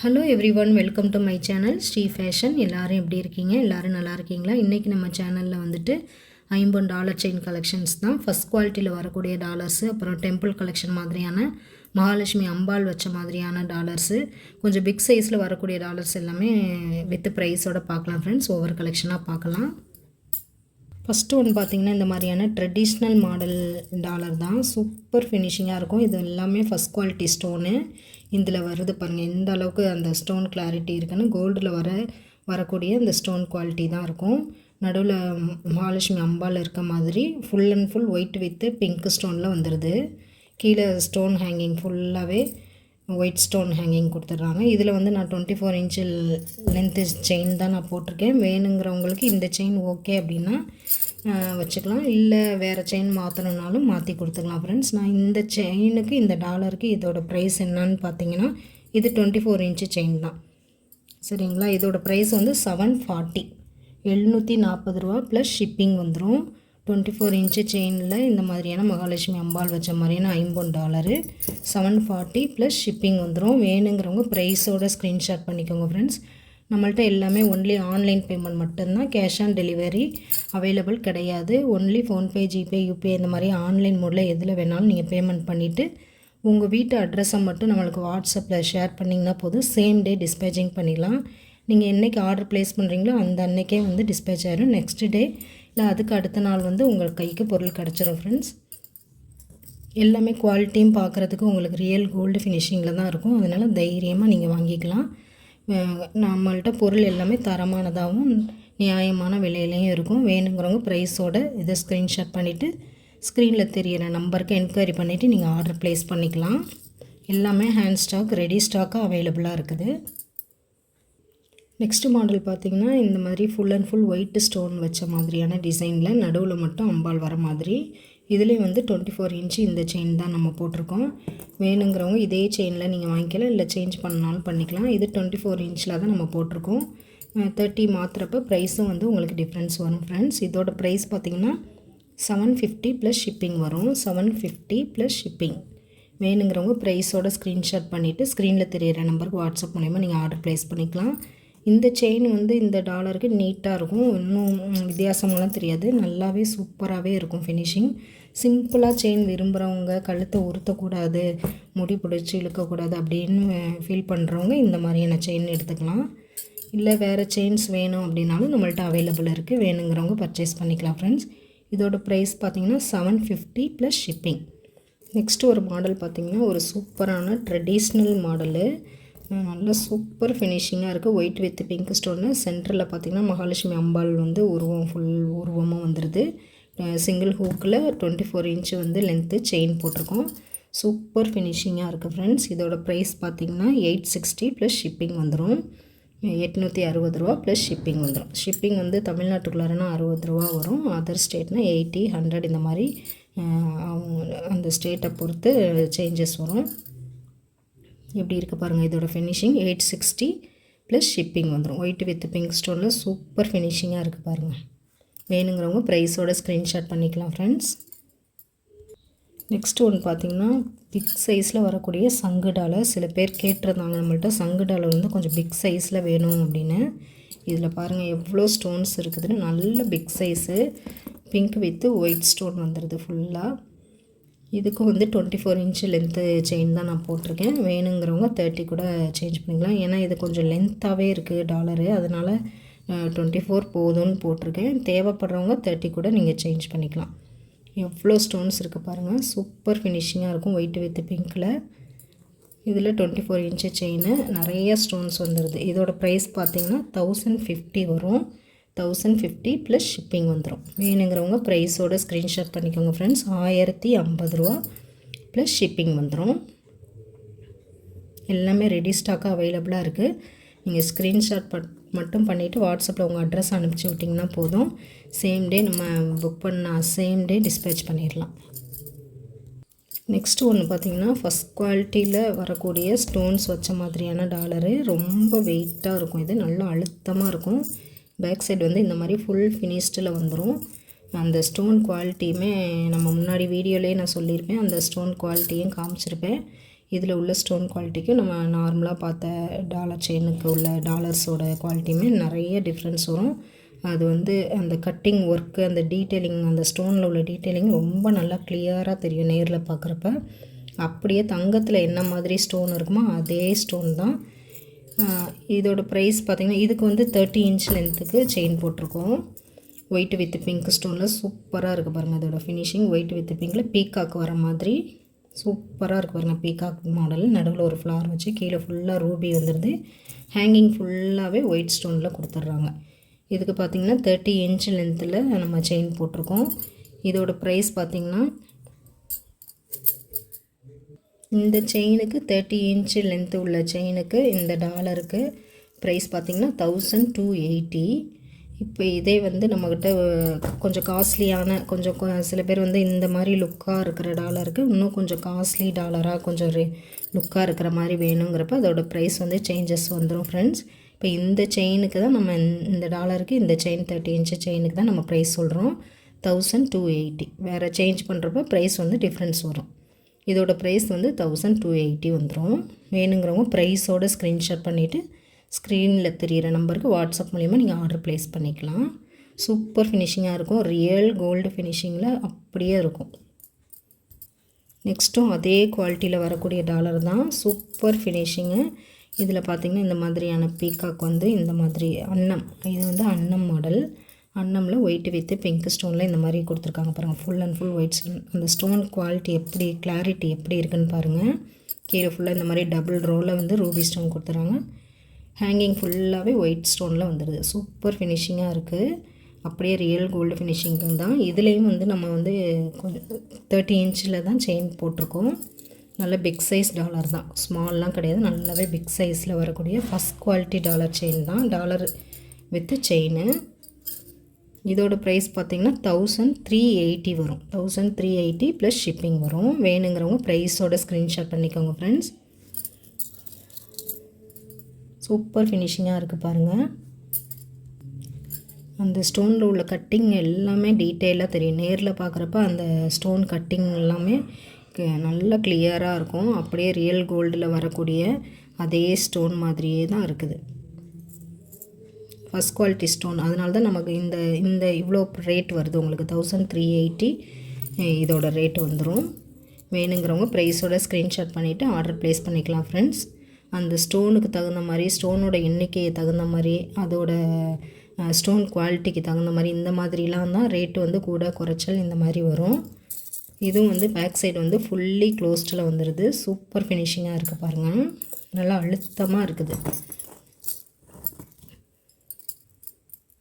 Hello everyone, welcome to my channel Sri fashion. எல்லோரும் எப்படி இருக்கீங்க? எல்லோரும் நல்லா இருக்கீங்களா? இன்றைக்கி நம்ம சேனலில் வந்துட்டு $50 செயின் கலெக்ஷன்ஸ் தான். ஃபஸ்ட் குவாலிட்டியில் வரக்கூடிய டாலர்ஸு, அப்புறம் டெம்பிள் கலெக்ஷன் மாதிரியான மகாலட்சுமி அம்பாள் வச்ச மாதிரியான டாலர்ஸு, கொஞ்சம் பிக் சைஸில் வரக்கூடிய டாலர்ஸ் எல்லாமே வித் ப்ரைஸோடு பார்க்கலாம் ஃப்ரெண்ட்ஸ். ஒவ்வொரு கலெக்ஷனாக பார்க்கலாம். ஃபஸ்ட்டு ஒன்று பார்த்திங்கன்னா இந்த மாதிரியான ட்ரெடிஷ்னல் மாடல் டாலர் தான். சூப்பர் ஃபினிஷிங்காக இருக்கும். இது எல்லாமே ஃபஸ்ட் குவாலிட்டி ஸ்டோனு இதில் வருது பாருங்கள். எந்த அளவுக்கு அந்த ஸ்டோன் கிளாரிட்டி இருக்குன்னு. கோல்டில் வரக்கூடிய இந்த ஸ்டோன் குவாலிட்டி தான் இருக்கும். நடுவில் மகாலட்சுமி அம்பாள் இருக்க மாதிரி full and full white with pink ஸ்டோனில் வந்துடுது. கீழே ஸ்டோன் ஹேங்கிங் ஃபுல்லாகவே ஒயிட் ஸ்டோன் ஹேங்கிங் கொடுத்துட்றாங்க. இதில் வந்து நான் 24 இன்ச்சு லென்த்து செயின் தான் நான் போட்டிருக்கேன். வேணுங்கிறவங்களுக்கு இந்த செயின் ஓகே அப்படின்னா வச்சுக்கலாம், இல்லை வேறு செயின் மாற்றணுன்னாலும் மாற்றி கொடுத்துக்கலாம் ஃப்ரெண்ட்ஸ். நான் இந்த செயினுக்கு இந்த டாலருக்கு இதோட ப்ரைஸ் என்னன்னு பார்த்தீங்கன்னா, இது 24 இன்ச்சு செயின் தான் சரிங்களா. இதோட ப்ரைஸ் வந்து $740, $740 ப்ளஸ் ஷிப்பிங் வந்துடும். 24 இன்ச்சு செயினில் இந்த மாதிரியான மகாலட்சுமி அம்பாள் வச்ச மாதிரியான $50, $740 ப்ளஸ் ஷிப்பிங் வந்துடும். வேணுங்கிறவங்க ப்ரைஸோட ஸ்க்ரீன்ஷாட் பண்ணிக்கோங்க ஃப்ரெண்ட்ஸ். நம்மள்ட்ட எல்லாமே ஒன்லி ஆன்லைன் பேமெண்ட் மட்டும்தான், கேஷ் ஆன் டெலிவரி அவைலபிள் கிடையாது. ஒன்லி ஃபோன்பே, ஜிபே, யூபிஐ இந்த மாதிரி ஆன்லைன் மோடில் எதில் வேணாலும் நீங்கள் பேமெண்ட் பண்ணிவிட்டு உங்கள் வீட்டு அட்ரஸை மட்டும் நம்மளுக்கு வாட்ஸ்அப்பில் ஷேர் பண்ணிங்கன்னா போதும். சேம் டே டிஸ்பேச்சிங் பண்ணிடலாம். நீங்கள் என்றைக்கு ஆர்டர் ப்ளேஸ் பண்ணுறீங்களோ அந்த அன்றைக்கே வந்து டிஸ்பேச் ஆகிடும். நெக்ஸ்ட் டே இல்லை அதுக்கு அடுத்த நாள் வந்து உங்கள் கைக்கு பொருள் கிடச்சிரும் ஃப்ரெண்ட்ஸ். எல்லாமே குவாலிட்டியும் பார்க்குறதுக்கு உங்களுக்கு ரியல் கோல்டு ஃபினிஷிங்கில் தான் இருக்கும். அதனால் தைரியமாக நீங்கள் வாங்கிக்கலாம். நம்மள்ட்ட பொருள் எல்லாமே தரமானதாகவும் நியாயமான விலையிலையும் இருக்கும். வேணுங்கிறவங்க ப்ரைஸோட இதை ஸ்க்ரீன்ஷாட் பண்ணிவிட்டு ஸ்க்ரீனில் தெரியிற நம்பருக்கு என்கொயரி பண்ணிவிட்டு நீங்கள் ஆர்டர் ப்ளேஸ் பண்ணிக்கலாம். எல்லாமே ஹேண்ட் ஸ்டாக், ரெடி ஸ்டாக்காக அவைலபிளாக இருக்குது. நெக்ஸ்ட்டு மாடல் பார்த்திங்கன்னா இந்த மாதிரி full and full white stone வச்ச மாதிரியான டிசைனில் நடுவில் மட்டும் அம்பாள் வர மாதிரி. இதுலேயும் வந்து 24 இன்ச்சு இந்த செயின் தான் நம்ம போட்டிருக்கோம். வேணுங்கிறவங்க இதே செயினில் நீங்கள் வாங்கிக்கலாம், இல்லை சேஞ்ச் பண்ணாலும் பண்ணிக்கலாம். இது 24 இன்ச்சில் தான் நம்ம போட்டிருக்கோம். 30 மாற்றுறப்ப ப்ரைஸும் வந்து உங்களுக்கு டிஃப்ரென்ஸ் வரும் ஃப்ரெண்ட்ஸ். இதோட ப்ரைஸ் பார்த்திங்கன்னா $750 ப்ளஸ் ஷிப்பிங் வரும். $750 ப்ளஸ் ஷிப்பிங். வேணுங்கிறவங்க ப்ரைஸோட ஸ்க்ரீன்ஷாட் பண்ணிவிட்டு ஸ்க்ரீனில் தெரியிற நம்பருக்கு வாட்ஸ்அப் மூலமா நீங்கள் ஆர்டர் ப்ளேஸ் பண்ணிக்கலாம். இந்த செயின் வந்து இந்த டாலருக்கு நீட்டாக இருக்கும். இன்னும் வித்தியாசமெல்லாம் தெரியாது, நல்லாவே சூப்பராகவே இருக்கும் ஃபினிஷிங். சிம்பிளாக செயின் விரும்புகிறவங்க, கழுத்தை உறுத்தக்கூடாது, முடி பிடிச்சி இழுக்கக்கூடாது அப்படின்னு ஃபீல் பண்ணுறவங்க இந்த மாதிரியான செயின் எடுத்துக்கலாம். இல்லை வேறு செயின்ஸ் வேணும் அப்படின்னாலும் நம்மள்ட்ட அவைலபிள் இருக்குது. வேணுங்கிறவங்க பர்ச்சேஸ் பண்ணிக்கலாம் ஃப்ரெண்ட்ஸ். இதோட ப்ரைஸ் பார்த்திங்கன்னா $750 ப்ளஸ் ஷிப்பிங். நெக்ஸ்ட்டு ஒரு மாடல் பார்த்திங்கன்னா ஒரு சூப்பரான ட்ரெடிஷ்னல் மாடலு. நல்ல சூப்பர் ஃபினிஷிங்காக இருக்குது. White with pink stone. சென்டரில் பார்த்திங்கன்னா மகாலட்சுமி அம்பாள் வந்து ஃபுல் உருவமாக வந்துடுது. சிங்கிள் ஹூக்கில் 24 இன்ச்சு வந்து லென்த்து செயின் போட்டிருக்கோம். சூப்பர் ஃபினிஷிங்காக இருக்குது ஃப்ரெண்ட்ஸ். இதோட ப்ரைஸ் பார்த்திங்கன்னா $860 ப்ளஸ் ஷிப்பிங் வந்துடும். $860 ப்ளஸ் ஷிப்பிங் வந்துடும். ஷிப்பிங் வந்து தமிழ்நாட்டுக்குள்ளாரனா $60 வரும். அதர் ஸ்டேட்னா 80, 100 இந்த மாதிரி அந்த ஸ்டேட்டை பொறுத்து சேஞ்சஸ் வரும். எப்படி இருக்குது பாருங்கள் இதோட ஃபினிஷிங். 860 ப்ளஸ் ஷிப்பிங் வந்துடும். ஒயிட் வித் பிங்க் ஸ்டோனில் சூப்பர் ஃபினிஷிங்காக இருக்குது பாருங்கள். வேணுங்கிறவங்க ப்ரைஸோட ஸ்க்ரீன்ஷாட் பண்ணிக்கலாம் ஃப்ரெண்ட்ஸ். நெக்ஸ்ட் ஒன்று பார்த்திங்கன்னா பிக் சைஸில் வரக்கூடிய சங்கு டாலர். சில பேர் கேட்டிருந்தாங்க நம்மள்ட்ட சங்கு டாலர் வந்து கொஞ்சம் பிக் சைஸில் வேணும் அப்படின்னு. இதில் பாருங்கள் எவ்வளோ ஸ்டோன்ஸ் இருக்குதுன்னு. நல்ல big size pink with white stone வந்துடுது ஃபுல்லாக. இதுக்கும் வந்து 24 இன்ச்சு லென்த்து செயின் தான் நான் போட்டிருக்கேன். வேணுங்கிறவங்க 30 கூட சேஞ்ச் பண்ணிக்கலாம். ஏன்னா இது கொஞ்சம் லென்த்தாகவே இருக்குது டாலரு, அதனால் 24 போதும்னு போட்டிருக்கேன். தேவைப்படுறவங்க 30 கூட நீங்கள் சேஞ்ச் பண்ணிக்கலாம். எவ்வளோ ஸ்டோன்ஸ் இருக்குது பாருங்கள். சூப்பர் ஃபினிஷிங்காக இருக்கும் ஒயிட் வித் பிங்க்கில். இதில் 24 இன்ச்சு செயின் நிறைய ஸ்டோன்ஸ் வந்துடுது. இதோட ப்ரைஸ் பார்த்திங்கன்னா $1050 வரும். 1050 ப்ளஸ் ஷிப்பிங் வந்துடும். வேணுங்கிறவங்க ப்ரைஸோட ஸ்க்ரீன்ஷாட் பண்ணிக்கோங்க ஃப்ரெண்ட்ஸ். $1050 ப்ளஸ் ஷிப்பிங் வந்துடும். எல்லாமே ரெடி ஸ்டாக்காக அவைலபிளாக இருக்குது. நீங்கள் ஸ்க்ரீன்ஷாட் மட்டும் பண்ணிவிட்டு வாட்ஸ்அப்பில் உங்கள் அட்ரஸ் அனுப்பிச்சி விட்டிங்கன்னா போதும். சேம் டே நம்ம புக் பண்ணால் சேம் டே டிஸ்பேச் பண்ணிடலாம். நெக்ஸ்ட்டு ஒன்று பார்த்திங்கன்னா ஃபஸ்ட் குவாலிட்டியில் வரக்கூடிய ஸ்டோன்ஸ் வச்ச மாதிரியான டாலரு. ரொம்ப வெயிட்டாக இருக்கும். இது நல்லா அழுத்தமாக இருக்கும். பேக் சைடு வந்து இந்த மாதிரி ஃபுல் ஃபினிஷ்டில் வந்துடும். அந்த ஸ்டோன் குவாலிட்டியுமே நம்ம முன்னாடி வீடியோலேயே நான் சொல்லியிருப்பேன். அந்த ஸ்டோன் குவாலிட்டியும் காமிச்சிருப்பேன். இதில் உள்ள ஸ்டோன் குவாலிட்டிக்கும் நம்ம நார்மலாக பார்த்த டாலர் செயினுக்கு உள்ள டாலர்ஸோட குவாலிட்டியுமே நிறைய டிஃப்ரென்ஸ் வரும். அது வந்து அந்த கட்டிங் ஒர்க்கு, அந்த டீட்டெயிலிங், அந்த ஸ்டோனில் உள்ள டீட்டெயிலிங் ரொம்ப நல்லா கிளியராக தெரியும் நேரில் பார்க்குறப்ப. அப்படியே தங்கத்தில் என்ன மாதிரி ஸ்டோன் இருக்குமோ அதே ஸ்டோன் தான். இதோட ப்ரைஸ் பார்த்திங்கன்னா இதுக்கு வந்து 30 இன்ச் லென்த்துக்கு செயின் போட்டிருக்கோம். ஒயிட் வித் பிங்க் ஸ்டோனில் சூப்பராக இருக்குது பாருங்கள். அதோட ஃபினிஷிங் ஒயிட் வித் பிங்கில் பீகாக் வர மாதிரி சூப்பராக இருக்குது பாருங்கள். பீகாக் மாடல், நடுவில் ஒரு ஃப்ளவர் வச்சு கீழே ஃபுல்லாக ரூபி வந்துடுது. ஹேங்கிங் ஃபுல்லாகவே ஒயிட் ஸ்டோனில் கொடுத்துட்றாங்க. இதுக்கு பார்த்திங்கன்னா 30 இன்ச் லென்த்தில் நம்ம செயின் போட்டிருக்கோம். இதோட ப்ரைஸ் பார்த்திங்கன்னா இந்த செயினுக்கு 30 இன்ச் லென்த்து உள்ள செயினுக்கு இந்த டாலருக்கு ப்ரைஸ் பார்த்திங்கன்னா 1280. இப்போ இதே வந்து நம்மக்கிட்ட கொஞ்சம் காஸ்ட்லியான கொஞ்சம் சில பேர் வந்து இந்த மாதிரி லுக்காக இருக்கிற டாலருக்கு இன்னும் கொஞ்சம் காஸ்ட்லி டாலராக கொஞ்சம் லுக்காக இருக்கிற மாதிரி வேணுங்கிறப்ப அதோட ப்ரைஸ் வந்து சேஞ்சஸ் வந்துடும் ஃப்ரெண்ட்ஸ். இப்போ இந்த செயினுக்கு தான் நம்ம இந்த டாலருக்கு இந்த செயின் 30 இன்ச் செயினுக்கு தான் நம்ம ப்ரைஸ் சொல்கிறோம் 1280. வேறு சேஞ்ச் பண்ணுறப்ப ப்ரைஸ் வந்து டிஃப்ரென்ஸ் வரும். இதோட ப்ரைஸ் வந்து 1280 வந்துடும். வேணுங்கிறவங்க ப்ரைஸோட ஸ்க்ரீன்ஷாட் பண்ணிவிட்டு ஸ்க்ரீனில் தெரிகிற நம்பருக்கு வாட்ஸ்அப் மூலிமா நீங்கள் ஆர்டர் ப்ளேஸ் பண்ணிக்கலாம். சூப்பர் ஃபினிஷிங்காக இருக்கும். ரியல் கோல்டு ஃபினிஷிங்கில் அப்படியே இருக்கும். நெக்ஸ்ட்டும் அதே குவாலிட்டியில் வரக்கூடிய டாலர் தான். Super finishing. இதில் பார்த்திங்கன்னா இந்த மாதிரியான பீகாக் வந்து இந்த மாதிரி அன்னம், இது வந்து அன்னம் மாடல். அன்னமில் ஒயிட் வித்து பிங்க் ஸ்டோனில் இந்த மாதிரி கொடுத்துருக்காங்க பாருங்கள். Full and full white stone. அந்த ஸ்டோன் குவாலிட்டி எப்படி, கிளாரிட்டி எப்படி இருக்குன்னு பாருங்கள். கீழே ஃபுல்லாக இந்த மாதிரி டபுள் ரோவில் வந்து ரூபி ஸ்டோன் கொடுத்துறாங்க. ஹேங்கிங் ஃபுல்லாகவே ஒயிட் ஸ்டோனில் வந்துடுது. சூப்பர் ஃபினிஷிங்காக இருக்குது. அப்படியே ரியல் கோல்டு ஃபினிஷிங்கு தான். இதுலேயும் வந்து நம்ம வந்து கொஞ்சம் 30 இன்ச்சில் தான் செயின் போட்டிருக்கோம். நல்ல பிக் சைஸ் டாலர் தான், ஸ்மால்லாம் கிடையாது. நல்லாவே பிக் சைஸில் வரக்கூடிய ஃபஸ்ட் குவாலிட்டி டாலர் செயின் தான். Dollar with chain. இதோட ப்ரைஸ் பார்த்திங்கன்னா 1380 வரும். 1380 ப்ளஸ் ஷிப்பிங் வரும். வேணுங்கிறவங்க ப்ரைஸோட ஸ்க்ரீன்ஷாட் பண்ணிக்கோங்க ஃப்ரெண்ட்ஸ். சூப்பர் ஃபினிஷிங்காக இருக்குது பாருங்கள். அந்த ஸ்டோனில் உள்ள கட்டிங் எல்லாமே டீட்டெயிலாக தெரியும். நேரில் பார்க்குறப்ப அந்த ஸ்டோன் கட்டிங் எல்லாமே நல்லா கிளியராக இருக்கும். அப்படியே ரியல் கோல்டில் வரக்கூடிய அதே ஸ்டோன் மாதிரியே தான் இருக்குது. First quality stone. அதனால தான் நமக்கு இந்த இவ்வளோ ரேட் வருது உங்களுக்கு. 1380 இதோட ரேட் வந்துடும். வேணுங்கிறவங்க ப்ரைஸோட ஸ்க்ரீன்ஷாட் பண்ணிவிட்டு ஆர்டர் ப்ளேஸ் பண்ணிக்கலாம் ஃப்ரெண்ட்ஸ். அந்த ஸ்டோனுக்கு தகுந்த மாதிரி, ஸ்டோனோட எண்ணிக்கையை தகுந்த மாதிரி, அதோட ஸ்டோன் குவாலிட்டிக்கு தகுந்த மாதிரி இந்த மாதிரிலாம் தான் ரேட்டு வந்து கூட குறைச்சல் இந்த மாதிரி வரும். இதுவும் வந்து பேக் சைடு வந்து ஃபுல்லி க்ளோஸ்டில் வந்துடுது. சூப்பர் ஃபினிஷிங்காக இருக்குது பாருங்கள். நல்லா அழுத்தமாக இருக்குது.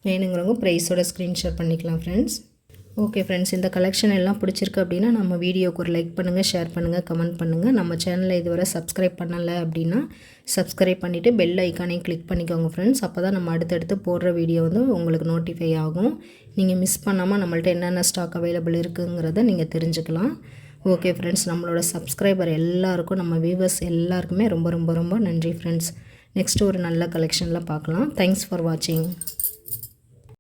வேணுங்கிறவங்க ப்ரைஸோட ஸ்க்ரீன்ஷாட் பண்ணிக்கலாம் ஃப்ரெண்ட்ஸ். ஓகே ஃப்ரெண்ட்ஸ், இந்த கலெக்ஷன் எல்லாம் பிடிச்சிருக்கு அப்படின்னா நம்ம வீடியோக்கு ஒரு லைக் பண்ணுங்கள், ஷேர் பண்ணுங்கள், கமெண்ட் பண்ணுங்கள். நம்ம சேனலை இதுவரை சப்ஸ்கிரைப் பண்ணலை அப்படின்னா சப்ஸ்கிரைப் பண்ணிவிட்டு பெல் ஐக்கானையும் கிளிக் பண்ணிக்கோங்க ஃப்ரெண்ட்ஸ். அப்போ தான் நம்ம அடுத்தடுத்து போடுற வீடியோ வந்து உங்களுக்கு நோட்டிஃபை ஆகும். நீங்கள் மிஸ் பண்ணாமல் நம்மள்ட்ட என்னென்ன ஸ்டாக் அவைலபிள் இருக்குங்கிறத நீங்கள் தெரிஞ்சுக்கலாம். ஓகே ஃப்ரெண்ட்ஸ், நம்மளோட சப்ஸ்கிரைபர் எல்லாருக்கும், நம்ம வியூவர்ஸ் எல்லாருக்குமே ரொம்ப ரொம்ப ரொம்ப நன்றி ஃப்ரெண்ட்ஸ். நெக்ஸ்ட்டு ஒரு நல்ல கலெக்ஷனில் பார்க்கலாம். தேங்க்ஸ் ஃபார் வாட்சிங்.